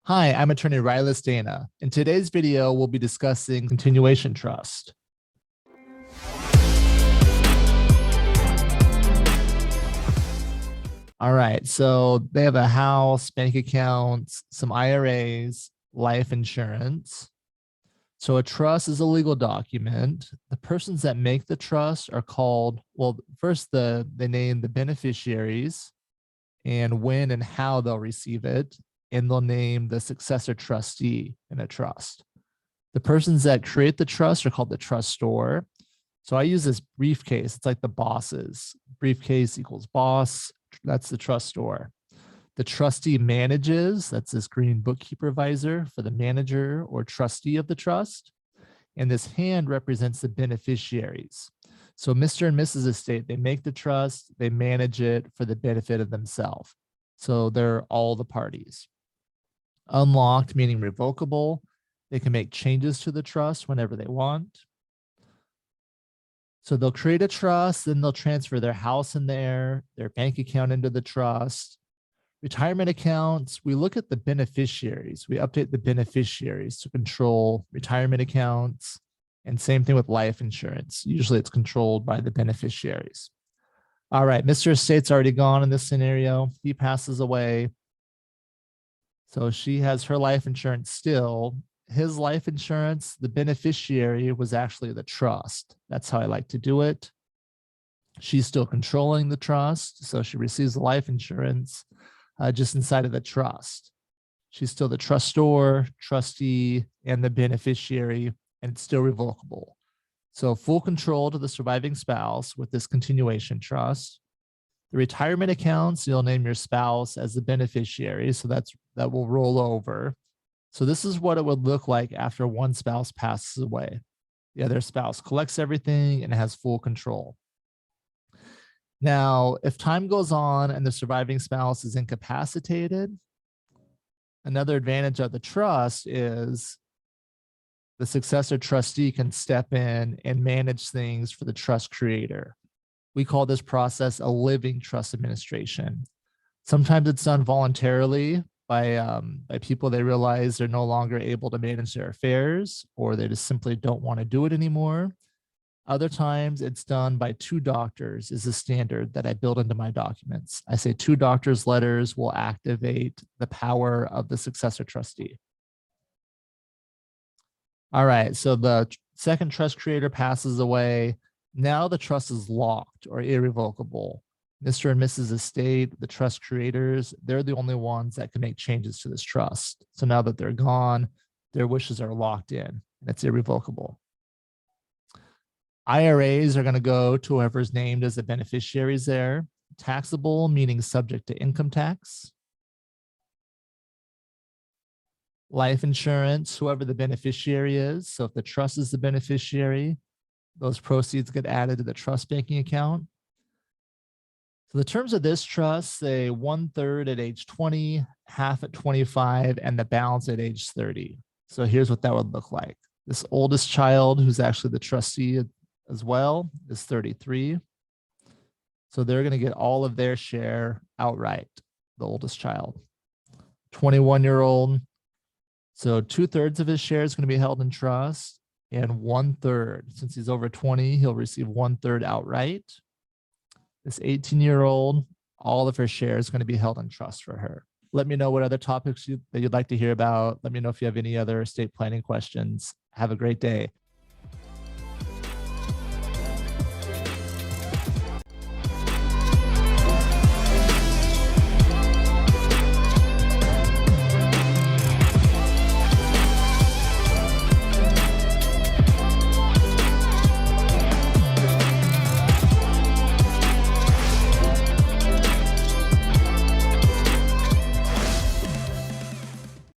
Hi, I'm attorney Rylas Dana. In today's video, we'll be discussing continuation trust. All right, so they have a house, bank accounts, some IRAs, life insurance. So a trust is a legal document. The persons that make the trust are called, well, first they name the beneficiaries and when and how they'll receive it, and they'll name the successor trustee in a trust. The persons that create the trust are called the trustor. So I use this briefcase. It's like the bosses. Briefcase equals boss. That's the trustor. The trustee manages. That's this green bookkeeper visor for the manager or trustee of the trust. And this hand represents the beneficiaries. So Mr. and Mrs. Estate, they make the trust, they manage it for the benefit of themselves. So they're all the parties. Unlocked, meaning revocable. They can make changes to the trust whenever they want. So they'll create a trust, then they'll transfer their house in there, their bank account into the trust. Retirement accounts, we look at the beneficiaries. We update the beneficiaries to control retirement accounts. And same thing with life insurance. Usually it's controlled by the beneficiaries. All right, Mr. Estate's already gone in this scenario. He passes away. So she has her life insurance still. His life insurance, the beneficiary was actually the trust. That's how I like to do it. She's still controlling the trust. So she receives the life insurance just inside of the trust. She's still the trustor, trustee, and the beneficiary, and it's still revocable. So full control to the surviving spouse with this continuation trust. The retirement accounts, you'll name your spouse as the beneficiary. So that will roll over. So this is what it would look like after one spouse passes away. The other spouse collects everything and has full control. Now, if time goes on and the surviving spouse is incapacitated, another advantage of the trust is the successor trustee can step in and manage things for the trust creator. We call this process a living trust administration. Sometimes it's done voluntarily by people they realize they're no longer able to manage their affairs, or they just simply don't want to do it anymore. Other times it's done by two doctors is the standard that I build into my documents. I say two doctors' letters will activate the power of the successor trustee. All right, so the second trust creator passes away. Now the trust is locked or irrevocable. Mr. and Mrs. Estate, the trust creators, they're the only ones that can make changes to this trust. So now that they're gone, their wishes are locked in and it's irrevocable. IRAs are going to go to whoever's named as the beneficiaries there. Taxable, meaning subject to income tax. Life insurance, whoever the beneficiary is. So if the trust is the beneficiary, those proceeds get added to the trust banking account. So the terms of this trust say 1/3 at age 20, half at 25, and the balance at age 30. So here's what that would look like. This oldest child, who's actually the trustee as well, is 33. So they're going to get all of their share outright, the oldest child. 21-year-old. So 2/3 of his share is going to be held in trust, and 1/3, since he's over 20, he'll receive 1/3 outright. This 18-year-old, all of her share is going to be held in trust for her. Let me know what other topics that you'd like to hear about. Let me know if you have any other estate planning questions. Have a great day.